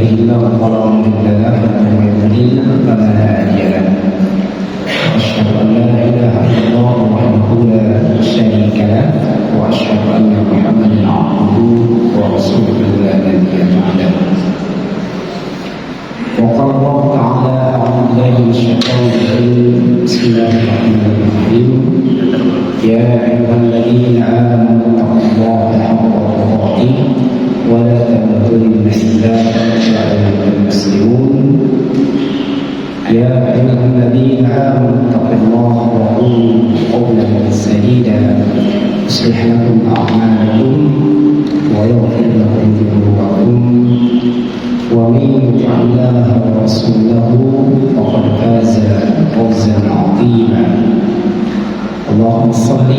يهده الله فلا مضل له ومن يضلل فلا هادي له وأشهد أن لا إله إلا الله وحده لا شريك له وأشهد أن محمدا عبده ورسوله لا نبي بعده. وقال الله تعالى أعوذ بالله من الشيطان الرجيم بسم الله الرحمن الرحيم يا أيها الذين آمنوا اتقوا الله حق تقاته ولا تموتن إلا وأنتم مسلمون يا أيها الذين آمنوا اتقوا الله وقولوا قولا سديدا يصلح لكم أعمالكم ويغفر لكم ذنوبكم ومن يطع الله ورسوله فقد فاز فوزا عظيما. اللهم صل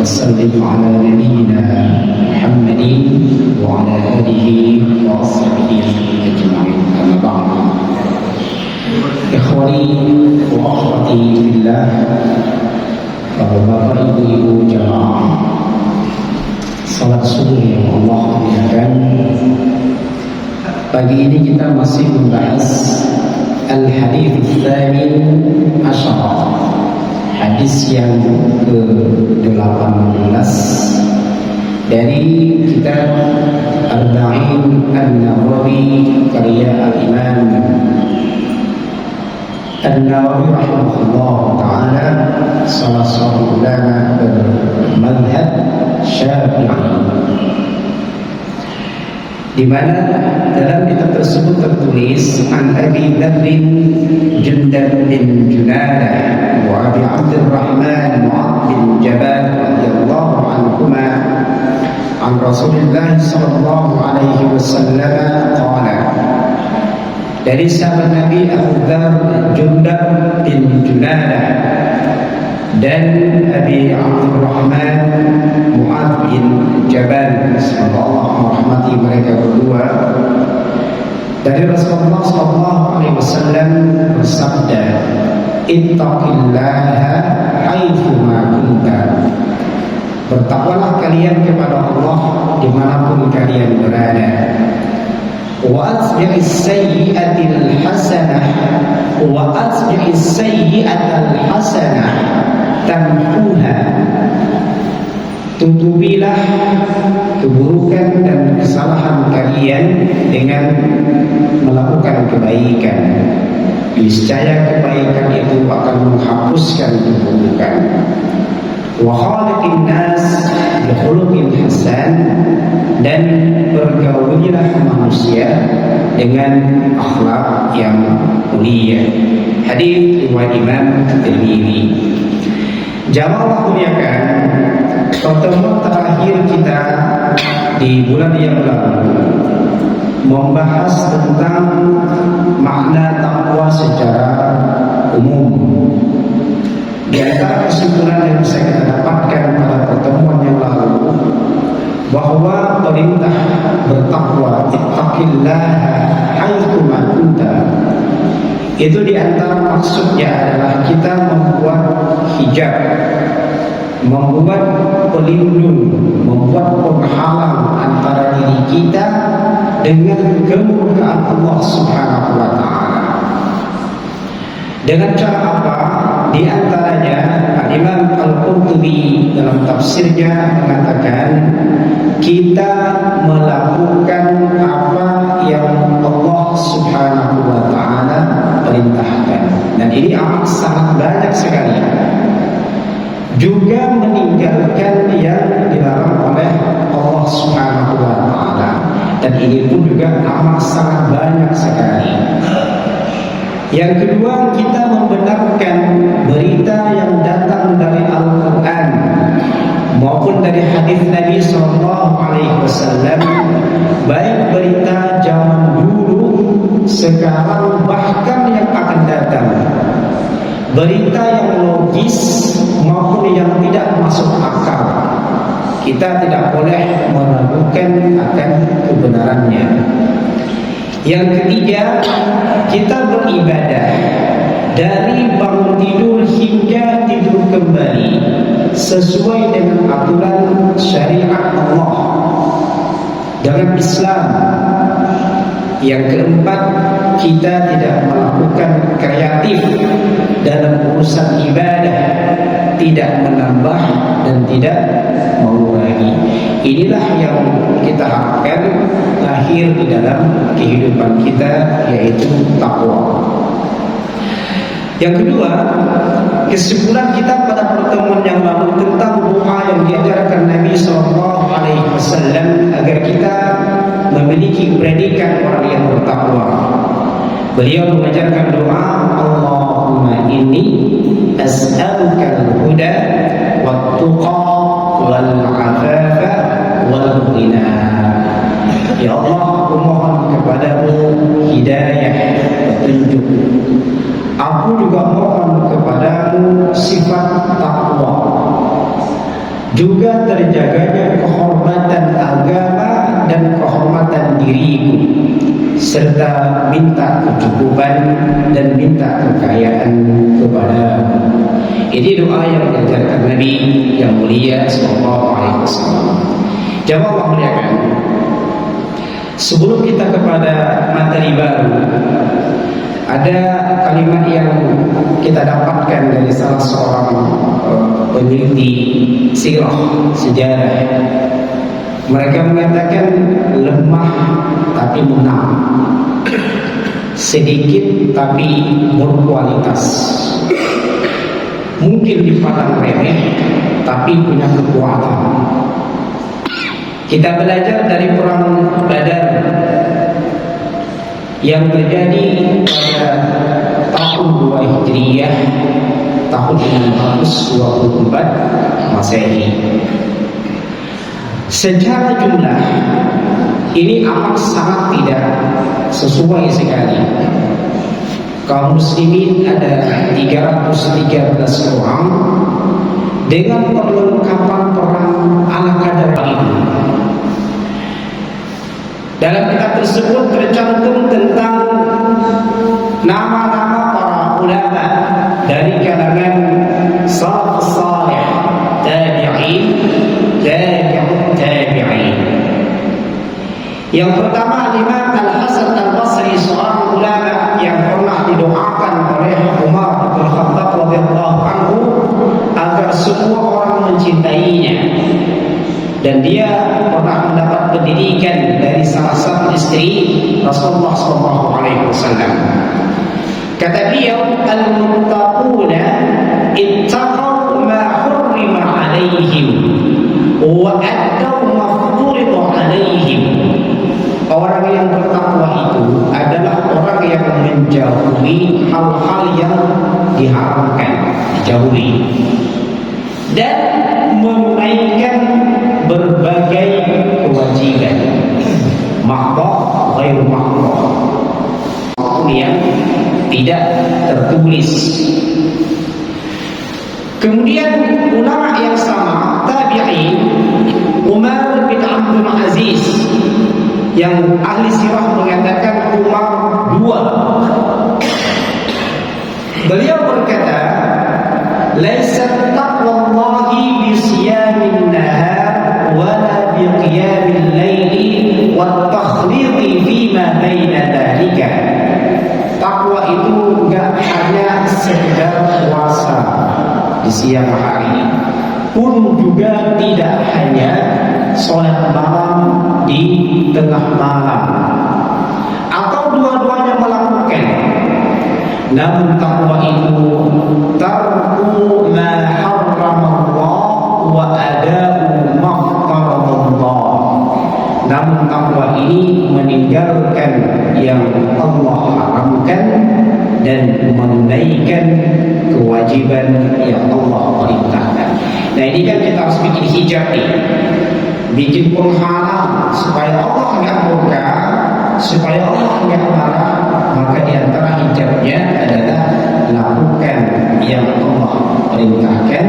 وسلم على نبينا محمد وعلى آله وصحبه أجمعين. أما بعد ikhwani wa akhwati billah, bapak-bapak, ibu-ibu jamaah salat subuh yang Allah muliakan, pagi ini kita masih membahas al-hadits tsamin asyara, hadis yang ke-18 dari kitab Arba'in An-Nawawi karya Al-Imam An-Nawawi rahimahullah ta'ala, salah seorang ulama bermadhab Syafi'i, di mana dalam kitab tersebut tertulis an Abi Dzar Jundab bin Junadah wa Abi Abdurrahman Mu'adh bin Jabal radhiyallahu anhuma an Rasulullah sallallahu alaihi wasallam qala, dari sahabat Nabi Abu Dzar Jundab bin Junadah dan Abi Abdurrahman Mu'adh bin Jabal, semoga Allah merahmati mereka berdua, dari Rasulullah sallallahu alaihi wasallam bersabda, ittaqillaha haitsu ma kunta, bertakwalah kalian kepada Allah dimanapun kalian berada. وَأَتْبِعِ السَّيِّئَةَ الْحَسَنَةَ تَمْحُوهَا, tutupilah keburukan dan kesalahan kalian dengan melakukan kebaikan. Niscaya kebaikan itu akan menghapuskan keburukan. Wa khaliqin nas bi khuluqin hasan, dan bergaulilah manusia dengan akhlak yang mulia. Hadis riwayat Imam Tirmidzi. Jamaah muliakan, pertemuan terakhir kita di bulan yang lalu membahas tentang makna takwa secara umum. Di antara kesimpulan yang bisa kita dapatkan pada pertemuan yang lalu, bahwa perintah bertakwa, ittaqillaha haitsu ma kunta, itu di antara maksudnya adalah kita membuat hijab, membuat pelindung, membuat penghalang antara diri kita dengan kemurkaan Allah Subhanahu wa taala. Dengan cara apa? Di antaranya Imam Al-Qurtubi dalam tafsirnya mengatakan, kita melakukan apa yang Allah Subhanahu wa taala perintahkan, dan ini amat sangat banyak sekali. Juga meninggalkan yang dilarang oleh Allah Subhanahu wa taala, dan ini pun juga amat sangat banyak sekali. Yang kedua, kita membenarkan berita yang datang dari Al-Quran maupun dari hadis Nabi Sallallahu Alaihi Wasallam, baik berita zaman dulu, sekarang, bahkan yang akan datang. Berita yang logis maupun yang tidak masuk akal, kita tidak boleh meragukan akan kebenarannya. Yang ketiga, kita beribadah dari bangun tidur hingga tidur kembali sesuai dengan aturan syariat Allah, dengan Islam. Yang keempat, kita tidak melakukan kreatif dalam urusan ibadah, tidak menambah dan tidak mengurangi. Inilah yang kita harapkan lahir di dalam kehidupan kita, yaitu takwa. Yang kedua, kesimpulan kita pada pertemuan yang lalu tentang doa yang diajarkan Nabi SAW agar kita memiliki predikat orang yang bertakwa. Beliau mengajarkan doa, Allahumma inni as'aluka al-huda wat-tuqa wal-'afafa wal-ghina. Ya Allah, aku mohon kepadamu hidayah, petunjuk. Aku juga mohon kepadamu sifat takwa, juga terjaganya kehormatan agama dan kehormatan diriku, serta minta kecukupan dan minta kekayaan kepadamu. Ini doa yang diajarkan Nabi yang mulia sallallahu alaihi wasallam. Jamaah Allah muliakan, sebelum kita kepada materi baru, ada kalimat yang kita dapatkan dari salah seorang peneliti sirah, sejarah. Mereka mengatakan lemah tapi menang, sedikit tapi berkualitas, mungkin dipandang remeh tapi punya kekuatan. Kita belajar dari perang Badar yang terjadi pada tahun 2 Hijriah, tahun 624 Masehi. Secara jumlah ini amat sangat tidak sesuai sekali. Kaum muslimin ada 313 orang dengan perlengkapan perang ala kadar itu. Dalam kitab tersebut tercantum tentang nama-nama para ulama dari kalangan salafus salih, tabi'in, tabi'ut tabi'in. Yang pertama, Imam Al-Hasan Al-Basri, seorang ulama yang pernah didoakan oleh Umar bin Khattab radhiyallahu anhu agar semua orang mencintainya. Dan dia pernah mendapat pendidikan dari salah satu istri Rasulullah SAW. Kata beliau, al-muttaquna ittaqaw ma hurrima alaihim wa addaw ma furida alaihim. Orang yang bertakwa itu adalah orang yang menjauhi hal-hal yang diharamkan, dijauhi, dan menunaikan berbagai kewajiban, makhluk ghairu makhluk, yang tidak tertulis. Kemudian ulama yang sama, tabi'in, Umar bin Abdul Aziz, yang ahli sirah mengatakan Umar dua. Beliau berkata, laisa taqwallahi bisiyamin nahar wala biqiyamil laili wat takhliti fima baina dzalika. Takwa itu enggak hanya sekedar puasa di siang hari, pun juga tidak hanya sholat malam di tengah malam, atau dua-duanya melakukan. Namun takwa itu tarku ma harramallah wa ada'u ma faradallah. Namun takwa ini meninggalkan yang Allah haramkan dan menunaikan kewajiban yang Allah perintahkan. Nah, ini kan kita harus bikin hijab nih, bikin penghalang supaya Allah enggak murka, supaya Allah enggak marah. Maka di antara hijabnya adalah lakukan yang Allah perintahkan,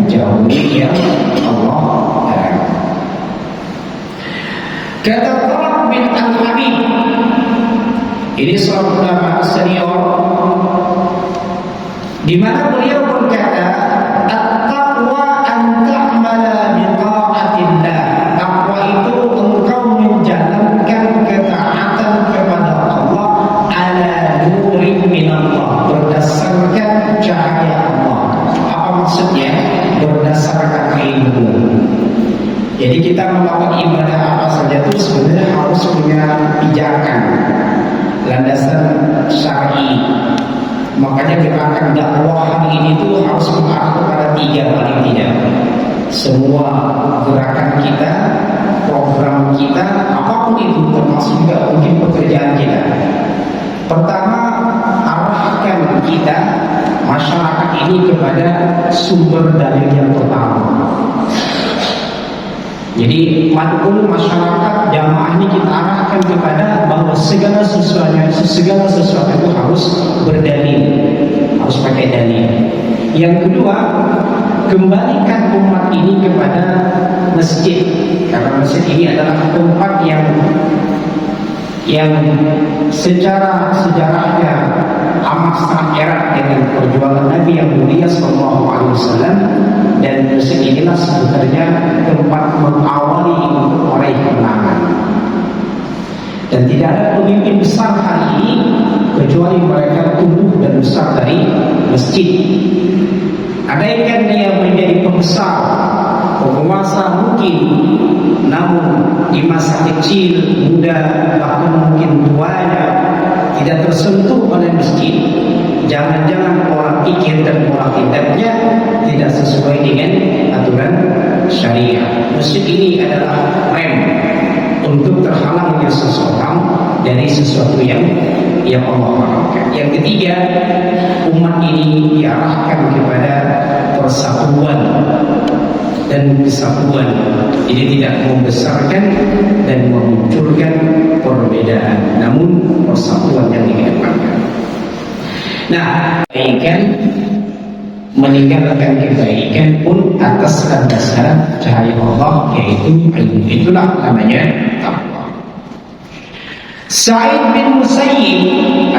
jauhi yang Allah larang. Kata Talq bin Al-Habib, ini seorang ulama senior, di mana beliau berkata, at-taqwa an ta'mala bi ta'atillah. Takwa itu engkau menjalankan ketaatan kepada pijakan, landasan syar'i. Makanya gerakan dakwah hari ini tuh harus mengarah kepada 3 paling tidak. Semua gerakan kita, program kita, apapun itu, termasuk juga mungkin pekerjaan kita. Pertama, arahkan kita masyarakat ini kepada sumber dalil yang pertama. Jadi mad'ul masyarakat jamaah ini kita arahkan kepada bahwa segala sesuatu itu harus berdalil, harus pakai dalil. Yang kedua, kembalikan umat ini kepada masjid, karena masjid ini adalah tempat yang secara sejarahnya amat sangat erat dengan perjuangan Nabi yang mulia Sallallahu Alaihi Wasallam, dan masjid inilah sebenarnya tempat mengawali untuk meraih kemenangan. Dan tidak ada pemimpin besar hari ini kecuali mereka tumbuh dan besar dari masjid. Andaikan dia menjadi pembesar, penguasa mungkin, namun di masa kecil, muda, bahkan mungkin tuanya tidak tersentuh oleh masjid, jangan-jangan orang pikir dan pola pikirnya tidak sesuai dengan aturan syariah. Masjid ini adalah rem untuk terhalangnya seseorang dari sesuatu yang Allah haramkan. Yang ketiga, umat ini diarahkan kepada persatuan dan kesatuan. Jadi tidak membesarkan dan memunculkan perbedaan, namun persatuan yang dikedepankan. Nah, kebaikan meninggalkan kebaikan pun atas landasan cahaya Allah, yaitu ilmu. Itulah namanya takwa. Sa'id bin Musayyib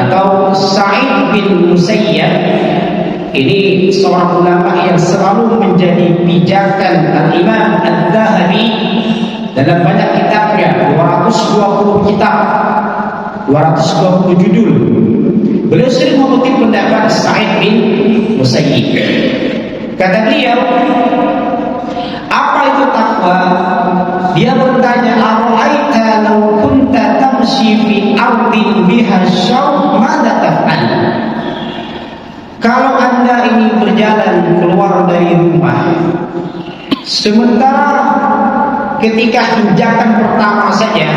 atau Sa'id bin Musayyab ini seorang ulama yang selalu menjadi pijakan Al-Imam Al-Dhahabi dalam banyak kitabnya, 220 kitab, 220 judul. Beliau sering mengutip pendapat Sa'id bin Musayyib. Kata beliau, apa itu takwa? Dia bertanya, "Ara'aita law kunta tamshi fi ardin biha syawb, madza taf'al?" Kalau Anda ini berjalan keluar dari rumah, sementara ketika injakan pertama saja,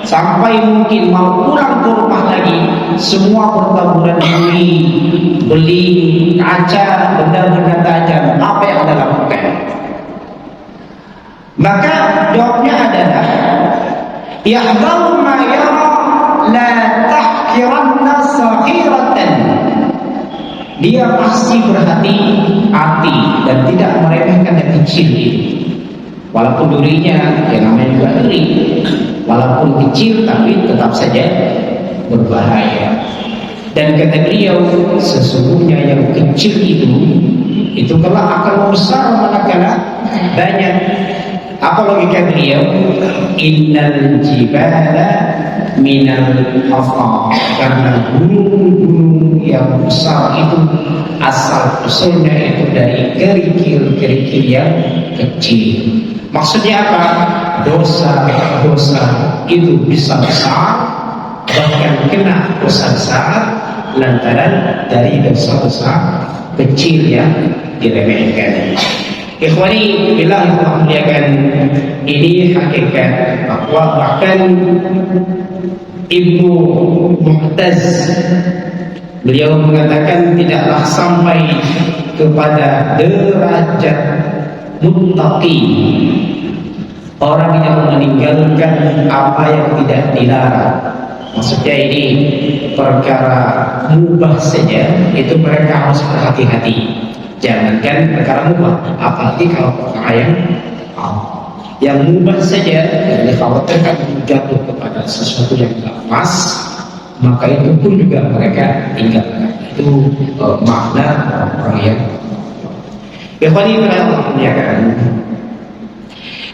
sampai mungkin mau pulang ke rumah lagi, semua bertaburan duri, beling, kaca, benda-benda tajam, apa yang Anda lakukan? Maka jawabnya adalah, yahdharu ma yara la tahqiranna saghiratan. Dia pasti berhati-hati dan tidak meremehkan yang kecil itu. Walaupun durinya, yang namanya juga duri, walaupun kecil tapi tetap saja berbahaya. Dan kata beliau, sesungguhnya yang kecil itu kelak akan besar manakala banyak. Apa logika beliau? Innal jibala minal hafa, karena gunung-gunung yang besar itu asal usulnya itu dari kerikil-kerikil yang kecil. Maksudnya apa? Dosa-dosa itu bisa besar, bahkan kena dosa besar lantaran dari dosa-dosa kecil yang diremehkan. Ikhwani billah yang muliakan, ini hakikat bahwa bahkan Ibnu Mu'taz beliau mengatakan tidaklah sampai kepada derajat muttaqi orang yang meninggalkan apa yang tidak dilarang. Maksudnya ini perkara mubah saja itu mereka harus berhati-hati. Jangankan perkara mubah, apalagi kalau perkara yang mubah saja yang dikhawatirkan jatuh kepada sesuatu yang tidak pas, maka itu pun juga mereka tinggalkan. Itu makna orang yang Ikhwani kan.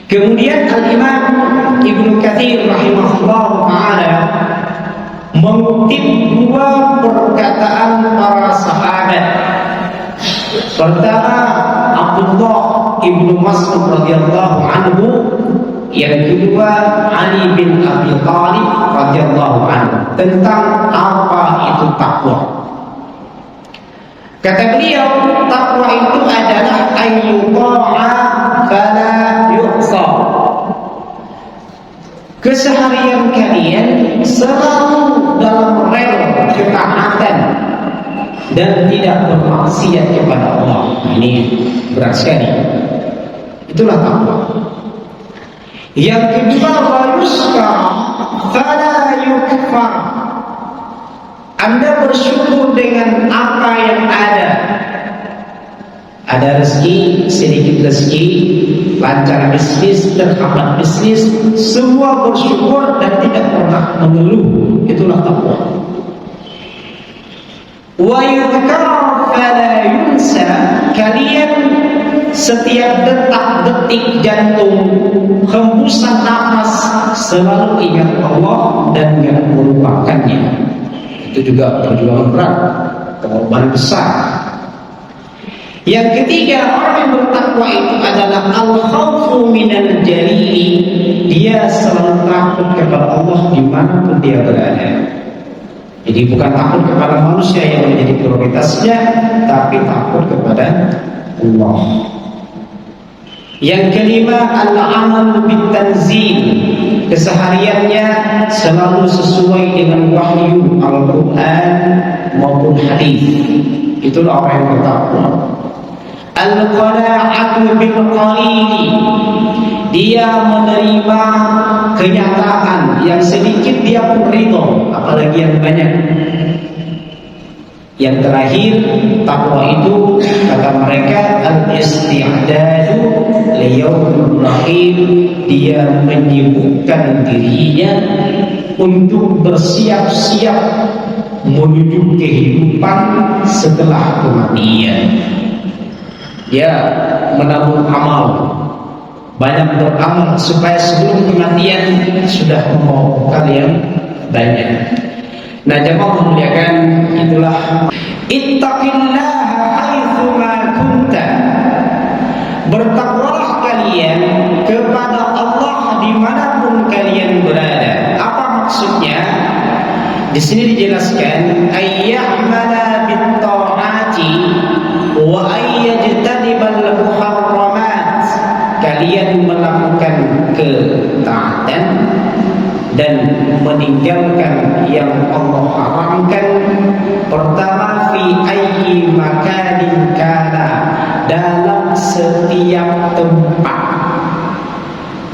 Kemudian Al-Imam Ibnu Katsir rahimahullah ta'ala mengutip 2 perkataan para sahabat. Pertama, Abdullah ibnu Mas'ud radhiyallahu anhu Yang kedua, Ali bin Abi Thalib radhiyallahu anhu, tentang apa itu takwa. Kata beliau, takwa itu adalah ayyuta'a fala yu'sa. Keseharian kalian selalu dalam rel ketaatan dan tidak bermaksiat kepada Allah. Ini berat sekali. Itulah takwa. Yang kedua, wa yuskar fala yukfar. Anda bersyukur dengan apa yang ada. Ada rezeki, sedikit rezeki, lancar bisnis, terhambat bisnis, semua bersyukur dan tidak pernah mengeluh. Itulah takwa. Wa yudhkar fala yunsa. Kalian setiap detak-detik jantung, hembusan nafas selalu ingat Allah dan tidak melupakannya. Itu juga perjuangan berat, pengorbanan besar. Yang ketiga, orang yang bertakwa itu adalah al-khawfu minal jalili. Dia selalu takut kepada Allah dimanapun dia berada. Jadi bukan takut kepada manusia yang menjadi prioritasnya, tapi takut kepada Allah. Yang kelima, al-amal bitanzil. Kesehariannya selalu sesuai dengan wahyu Al-Quran maupun hadis. Itulah orang yang bertakwa. Al-qana'atu bil qalili. Dia menerima kenyataan, yang sedikit dia pun ridho, apalagi yang banyak. Yang terakhir, takwa itu kata mereka al-isti'dadu liyaumil rahim. Dia menyibukkan dirinya untuk bersiap-siap menuju kehidupan setelah kematian. Dia menabung amal, banyak beramal supaya sebelum kematian sudah membawa bekal yang banyak. Nah, jemaah memuliakan, itulah ittaqillaha haitsu ma kunta. Bertakwalah kalian kepada Allah dimanapun kalian berada. Apa maksudnya? Di sini dijelaskan ayya'mala bit-ta'ati wa ayyajtanibal muharramat. Kalian melakukan ketaatan dan meninggalkan yang Allah haramkan. Pertama, fi ayyi makanin kana, dalam setiap tempat.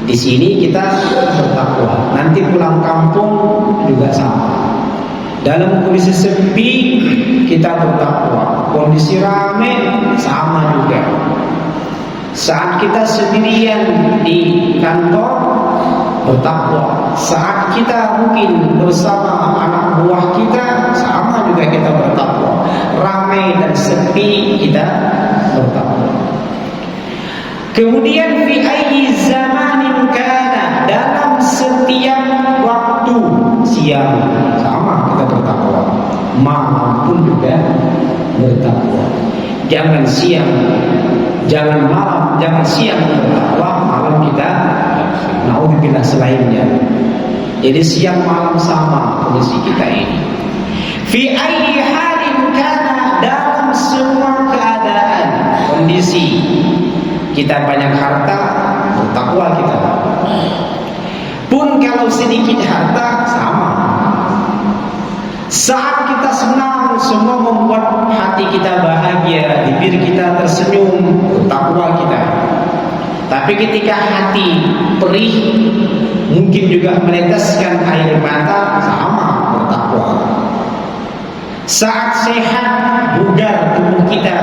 Di sini kita bertakwa, nanti pulang kampung juga sama. Dalam kondisi sepi kita bertakwa, kondisi ramai sama juga. Saat kita sendirian di kantor bertakwa, saat kita mungkin bersama anak buah kita sama juga kita bertakwa. Ramai dan sepi kita bertakwa. Kemudian fi ayyi zamanin kana, dalam setiap waktu, siang sama kita bertakwa, malam pun juga bertakwa. Jangan siang, jangan malam, jangan siang bertakwa, malam kita naudzubillah selainnya. Jadi siang malam sama kondisi kita ini. Fi ayyi halin kana, dalam semua keadaan, kondisi. Kita banyak harta, bertakwa kita. Pun kalau sedikit harta, sama. Saat kita senang, semua membuat hati kita bahagia, bibir kita tersenyum, bertakwa kita. Tapi ketika hati perih, mungkin juga meneteskan air mata, sama bertakwa. Saat sehat, bugar tubuh kita,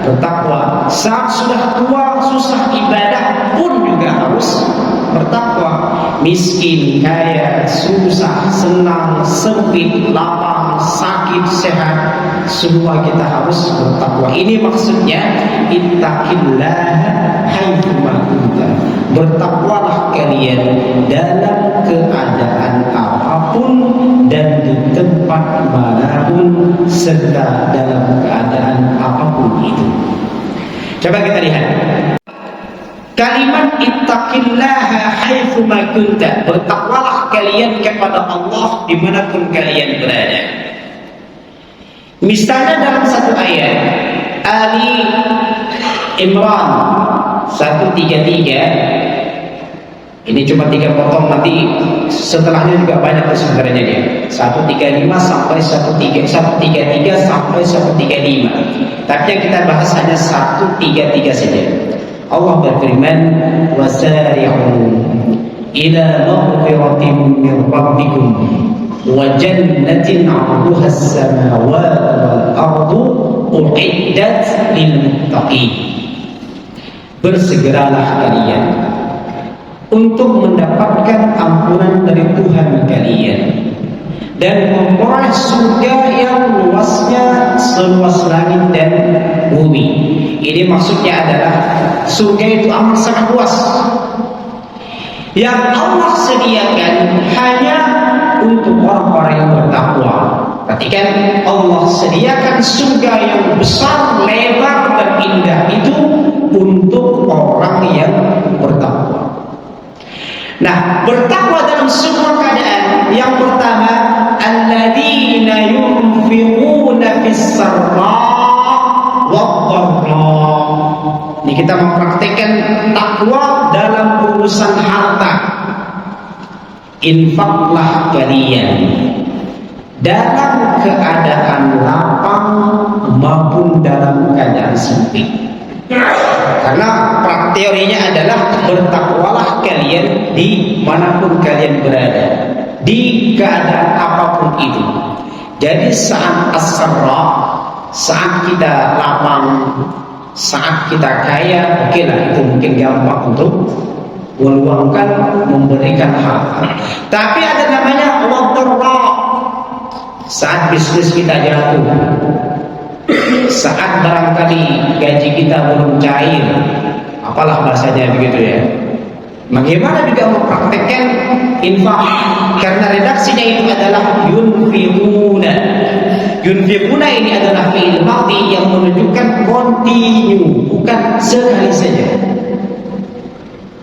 bertakwa. Saat sudah tua, susah ibadah pun juga harus bertakwa. Miskin, kaya, susah, senang, sempit, lapang, sakit, sehat, semua kita harus bertakwa. Ini maksudnya ittaqillah haitsu ma kunta. Bertakwalah kalian dalam keadaan apapun dan di tempat manapun serta dalam keadaan apapun itu. Coba kita lihat. Kalimat ittaqillaha haitsu ma kunta, bertakwalah kalian kepada Allah dimanapun kalian berada. Misalnya dalam satu ayat Ali Imran 133, ini cuma 3 potong, nanti setelahnya juga banyak sebenarnya dia. 135 sampai 133 sampai 135. Tapi yang kita bahas hanya 133 saja. Allah berfirman, wasari'u ila maghfiratin min rabbikum wa jannatin 'arduha as-samawati wal ardu u'iddat lil muttaqin. Bersegeralah kalian untuk mendapatkan ampunan dari Tuhan kalian dan memperoleh surga yang luasnya seluas langit dan bumi. Ini maksudnya adalah surga itu amat sangat luas. Yang Allah sediakan hanya untuk orang-orang yang bertakwa. Perhatikan, Allah sediakan surga yang besar, lebar dan indah itu untuk orang yang bertakwa. Nah, bertakwa dalam semua keadaan. Yang pertama, alladzina yunfiquna fis-sarra wad-dharra. Ini kita mempraktikkan takwa dalam urusan harta. Infaklah kalian dalam keadaan lapang maupun dalam keadaan sempit. Karena teorinya adalah bertakwalah kalian di manapun kalian berada, di keadaan apapun itu. Jadi saat as-sarra, saat kita lapang, saat kita kaya, oke lah, itu mungkin gampang untuk meluangkan, memberikan harta. Tapi ada namanya wad-dharra, saat bisnis kita jatuh, saat barangkali gaji kita belum cair, apalah bahasanya begitu ya. Bagaimana juga mempraktekkan infak? Karena redaksinya itu adalah yunfiquna. Yunfiquna ini adalah fi'il madhi yang menunjukkan continue, bukan sekali saja.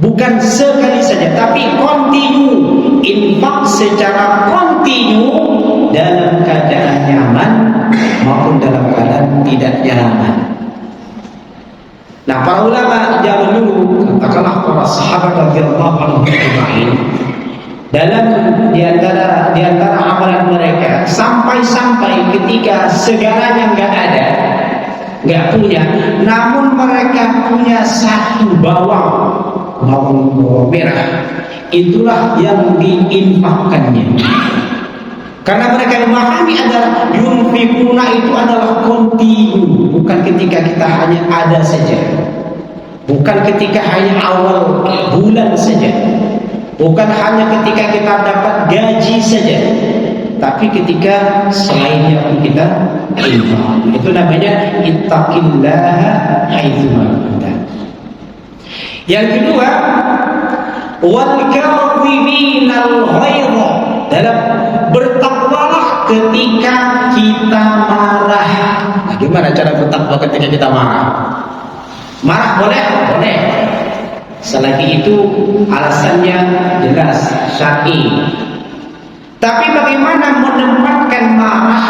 Bukan sekali saja, tapi continue. Infak secara continue dalam keadaan nyaman maupun dalam keadaan tidak nyaman. Nah, para ulama zaman dulu, katakanlah para sahabat radhiyallahu anhum ajma'in, dalam diantara amalan mereka sampai ketika segalanya nggak ada, nggak punya, namun mereka punya satu bawang merah, itulah yang diinfakkannya. Karena mereka memahami adalah yunfikuna itu adalah kontinu, bukan ketika kita hanya ada saja, bukan ketika hanya awal bulan saja, bukan hanya ketika kita dapat gaji saja, tapi ketika selainnya pun kita infak. Itu namanya ittaqillaha haitsu ma kunta. Yang kedua, wal kadhiminal ghaidha, dalam bertakwalah ketika kita marah. Nah, gimana cara bertakwa ketika kita marah? Marah boleh? Boleh. Selagi itu alasannya jelas, syar'i. Tapi bagaimana menempatkan marah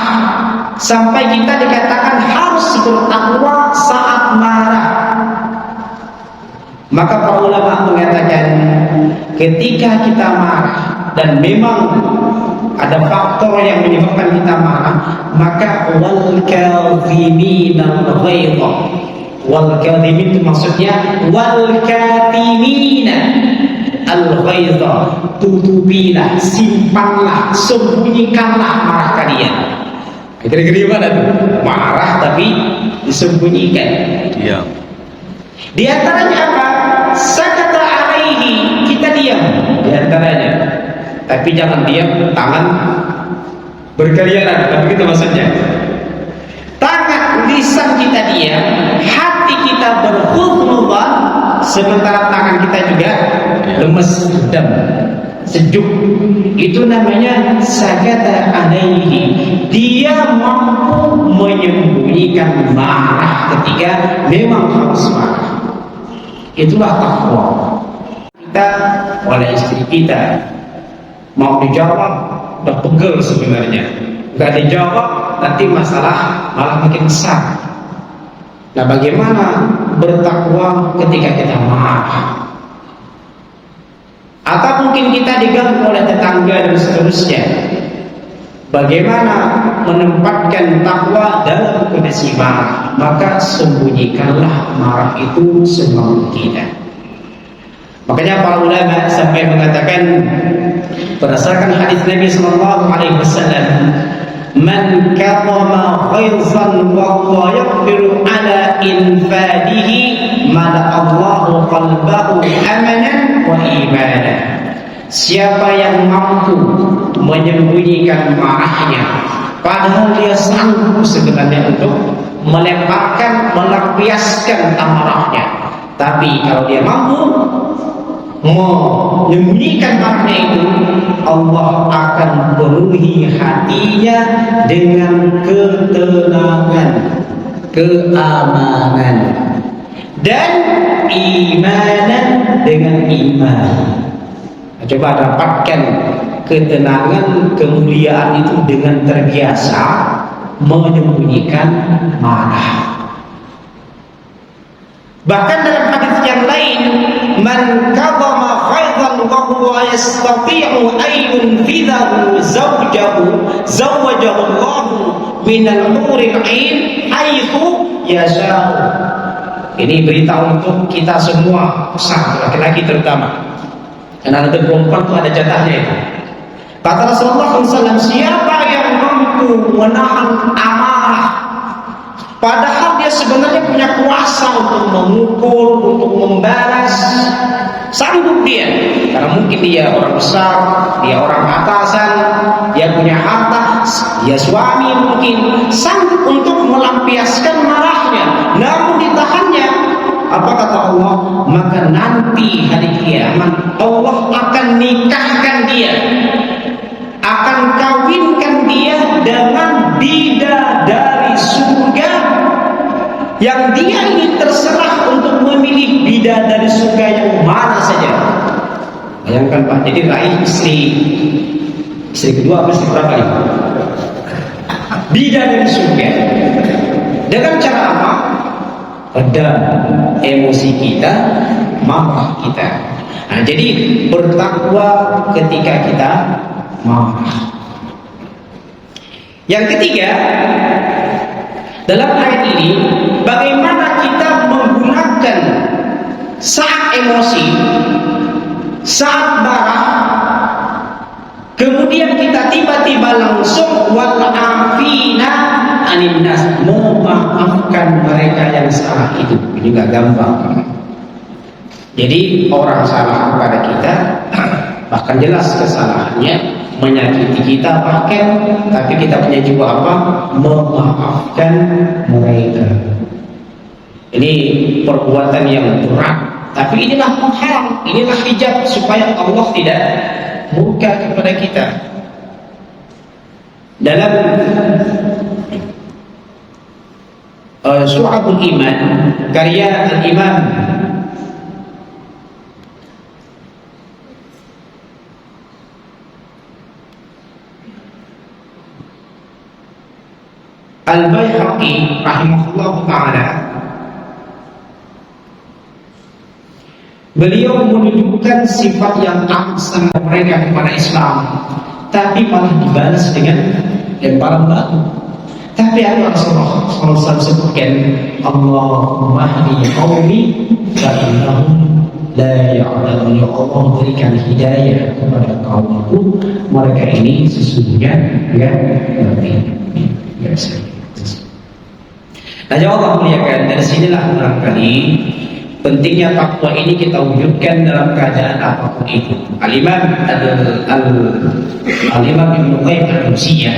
sampai kita dikatakan harus bertakwa saat marah? Maka para ulama mengatakan ketika kita marah dan memang ada faktor yang menyebabkan kita marah, maka wal kadhiminal ghaidha. Wal kadhimin itu maksudnya wal katimina al ghaidha, tutupilah, simpanlah, sembunyikanlah marah kalian. Kira-kira gimana tuh? Marah tapi disembunyikan. Iya. Di antaranya apa? Sakata alaihi, kita diam di antaranya. Tapi jangan diam tangan berkeliaran, kan begitu maksudnya. Tangan, lisan kita diam, hati kita berhuznudzan, sementara tangan kita juga lemes, redam, sejuk. Itu namanya sakata alaihi. Dia mampu menyembunyikan marah ketika memang harus marah. Itulah takwa. Kita oleh istri kita mau dijawab udah pegel sebenarnya, nggak dijawab nanti masalah malah makin besar. Nah, bagaimana bertakwa ketika kita marah? Atau mungkin kita diganggu oleh tetangga dan seterusnya. Bagaimana menempatkan takwa dalam kondisi marah? Maka sembunyikanlah marah itu semampu kita. Makanya para ulama sampai mengatakan berdasarkan hadis Nabi sallallahu alaihi wasallam, "Man kadhama ghaizan wa huwa yaqdiru ala infadihi, mala Allahu qalbahu amanan wa imanan." Siapa yang mampu menyembunyikan marahnya, padahal dia sanggup sebenarnya untuk melemparkan, melampiaskan amarahnya, tapi kalau dia mampu menyembunyikan marahnya itu, Allah akan penuhi hatinya dengan ketenangan, keamanan, dan imanan dengan iman. Coba dapatkan ketenangan, kemuliaan itu dengan terbiasa menyembunyikan marah. Bahkan dalam hadis yang lain, man kadhama ghaizan wa huwa yastati'u an yunfidhahu zawwajahu Allah min al-huril 'ain haitsu yasha'u. Ini berita untuk kita semua, laki-laki terutama. Karena ada perempuan itu ada jatahnya itu. Kata Rasulullah SAW, siapa yang mampu menahan amarah, padahal dia sebenarnya punya kuasa untuk memukul, untuk membalas, sanggup dia. Karena mungkin dia orang besar, dia orang atasan, dia punya harta, dia suami mungkin, sanggup untuk melampiaskan marahnya, namun ditahannya. Apa kata Allah? Maka nanti hari kiamat Allah akan nikahkan dia, akan kawinkan dia dengan bidadari surga, yang dia ini terserah untuk memilih bidadari surga yang mana saja. Bayangkan Pak, jadi raih istri kedua atau istri berapa ini? Bidadari surga. Dengan cara apa? Redam emosi kita, marah kita. Nah, jadi bertakwa ketika kita marah. Yang ketiga, dalam ayat ini, bagaimana kita menggunakan saat emosi, saat marah, kemudian kita tiba-tiba langsung wal'afina anin nas, memaafkan mereka yang salah itu. Ini nggak gampang. Jadi orang salah kepada kita, bahkan jelas kesalahannya, menyakiti kita bahkan, tapi kita punya jiwa apa? Memaafkan mereka. Ini perbuatan yang berat, tapi inilah penghalang, inilah hijab supaya Allah tidak murka kepada kita. Dalam Syu'abul Iman karya Al-Imam Al-Baihaqi rahimahullah ta'ala, beliau menunjukkan sifat yang sangat mereka kepada Islam, tapi malah dibalas dengan lemparan batu. Tapi ada Rasulullah SAW sebutkan, Allahumma hdi qaumi fa innahum la ya'lamun. Ya Allah, berikan hidayah kepada kaumku, mereka ini sesungguhnya enggak ngerti. Nah, ya Allah muliakan, dari sinilah barangkali pentingnya takwa ini kita wujudkan dalam keadaan apapun itu. Al-Imam Ibnu Qayyim al-Jauziyah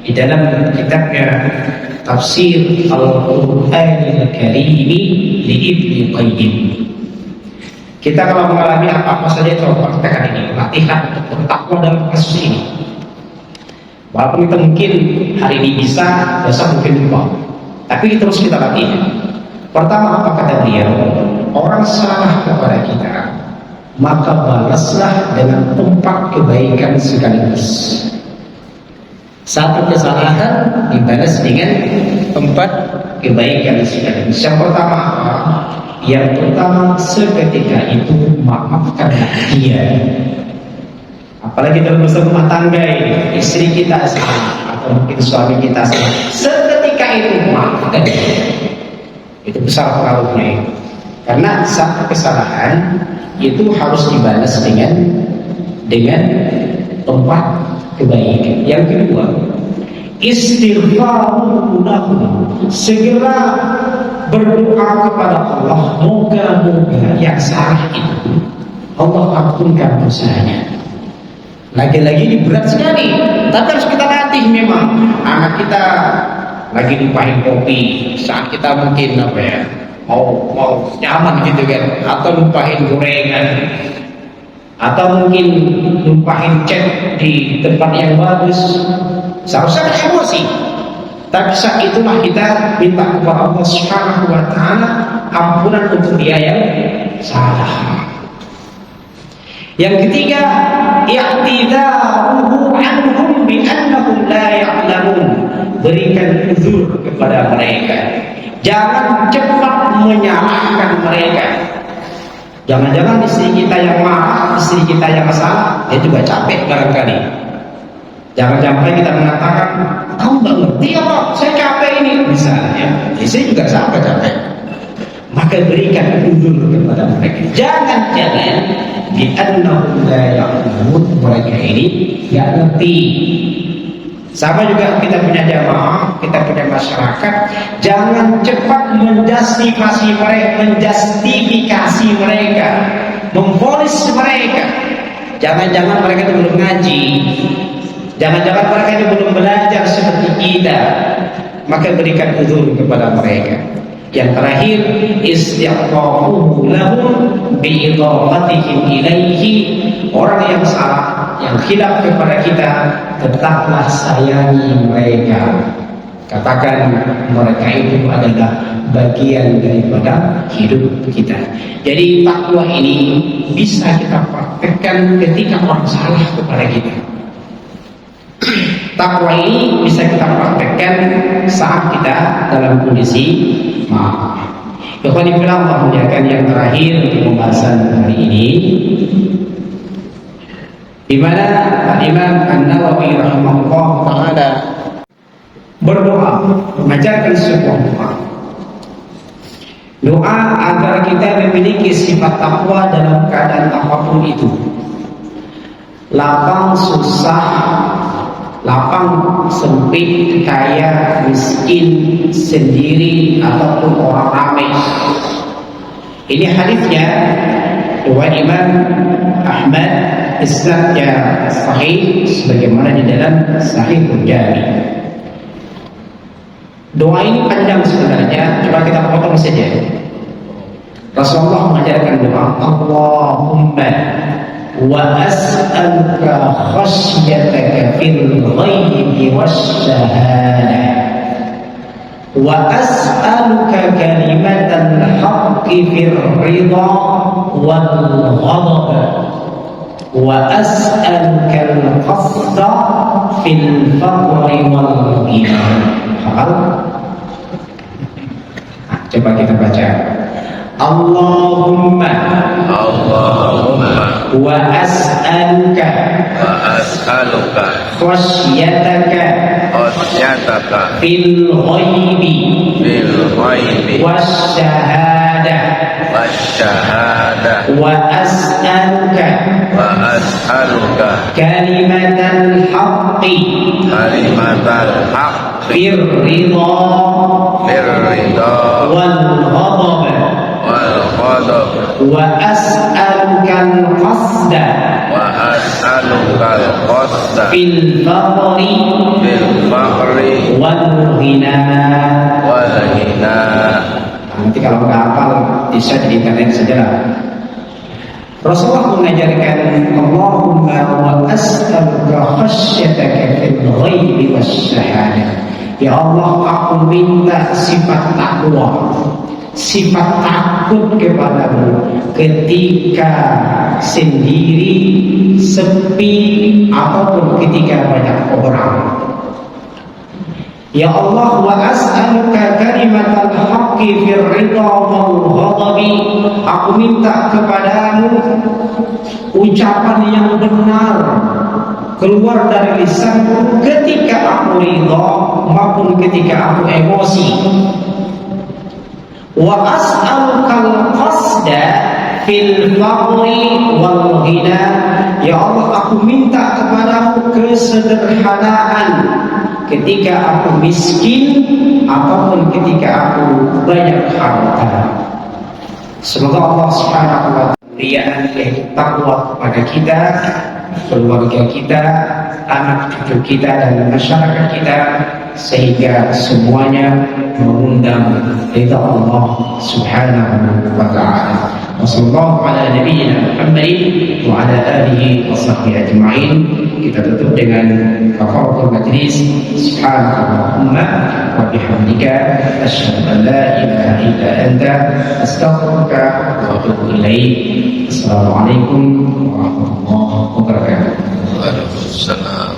di dalam kitabnya Tafsir Al-Qur'anil Karim li Ibnu Qayyim, kita kalau mengalami apa-apa saja coba praktekkan ini, latihan untuk bertakwa dalam kasus ini. Walaupun kita mungkin hari ini bisa, besok mungkin lupa, tapi terus kita latih. Pertama, apa kata beliau? orang salah kepada kita, maka balaslah dengan 4 kebaikan sekaligus. Satu kesalahan dibalas dengan 4 kebaikan sekaligus. Yang pertama seketika itu maafkanlah dia. Apalagi dalam rumah tangga ini, istri kita salah atau mungkin suami kita salah, seketika itu maafkan dia. Itu besar pengaruhnya itu. Karena satu kesalahan itu harus dibalas dengan 4 kebaikan. Yang kedua, istighfaru lahum, segera berdoa kepada Allah, moga-moga yang salah itu Allah ampunkan dosanya. Lagi-lagi ini berat sekali, tapi harus kita latih. Memang anak kita lagi numpahin kopi, saat kita mungkin mau nyaman gitu kan, atau numpahin gorengan, atau mungkin numpahin cat di tempat yang bagus, seharusnya emosi. Tapi saat itulah kita minta kepada Allah Subhanahu wa Ta'ala ampunan untuk dia yang salah. Yang ketiga, i'tidaruhu anhum bi annahum la ya'lamun, berikan uzur kepada mereka. Jangan cepat menyalahkan mereka. Jangan-jangan istri kita yang marah, istri kita yang salah, dia juga capek barangkali. Jangan sampai kita mengatakan, kamu nggak ngerti apa, saya capek ini, misalnya. Istri juga capek. Maka berikan uzur kepada mereka. Jangan-jangan bi'annahum la ya'lamun, mereka ini nggak ngerti. Sama juga kita punya jamaah, kita punya masyarakat, jangan cepat menjustifikasi mereka, memvonis mereka. Jangan-jangan mereka itu belum ngaji, jangan-jangan mereka itu belum belajar seperti kita. Maka berikan uzur kepada mereka. Yang terakhir, istighfaruhu lahum bi'idhafatihim ilaihi, orang yang salah, yang khilaf kepada kita, tetaplah sayangi mereka. Katakan mereka itu adalah bagian daripada hidup kita. Jadi takwa ini bisa kita praktekkan ketika orang salah kepada kita. Takwa ini bisa kita praktekkan saat kita dalam kondisi maaf. Ikhwani fillah, Allah muliakan, yang terakhir untuk pembahasan hari ini, di mana Imam An-Nawawi rahimahullah taala berdoa, mengajarkan sebuah doa agar kita memiliki sifat takwa dalam keadaan apapun itu. Lapang susah, lapang sempit, kaya miskin, sendiri ataupun orang ramai. Ini hadisnya riwayat Imam Ahmad, isnadnya sahih sebagaimana di dalam Sahih Al-Jami. Doa ini panjang sebenarnya, coba kita potong saja. Rasulullah mengajarkan doa, Allahumma wa as'aluka khasyataka fil ghaibi wasyahadah, wa as'aluka kalimatal haqqi fir ridha wal ghadab, wa as'aluka al-qasda fil faqri wal ghina. Hafal? Coba kita baca. Allahumma wa as'aluka khasyataka fil ghaibi wasyahadah, wa as'aluka kalimatal haqqi fir ridha wal ghadab, wa as'aluka al-qasda fil faqri wal ghina. Nanti kalau nggak hafal bisa di internet saja lah. Rasulullah mengajarkan, Allahumma wa as'aluka khasyataka fil ghaibi wasyahadah. Ya Allah, aku minta sifat takwa, sifat takut kepadamu ketika sendiri, sepi, ataupun ketika banyak orang. Ya Allah, wa as'aluka kalimatal haqqi fir ridha wal ghadabi. Aku minta kepadamu ucapan yang benar keluar dari lisanku ketika aku ridha maupun ketika aku emosi. Wa as'alukal qasda fil faqri wal ghina. Ya Allah, aku minta kepadamu kesederhanaan ketika aku miskin ataupun ketika aku banyak harta. Semoga Allah Subhanahu wa taala berikan takwa kepada kita, keluarga kita, anak cucu kita, dan masyarakat kita, sehingga semuanya mengundang ridha Allah Subhanahu wa taala. Wassallallahu ala nabiyyina Muhammadin wa ala alihi wa sahbihi ajma'in. Kita tutup dengan kafaratul majlis. Subhanallahumma wa bihamdika asyhadu an la ilaha illa anta astaghfiruka wa atubu ilaik. Assalamualaikum warahmatullahi wabarakatuh. Waalaikumsalam.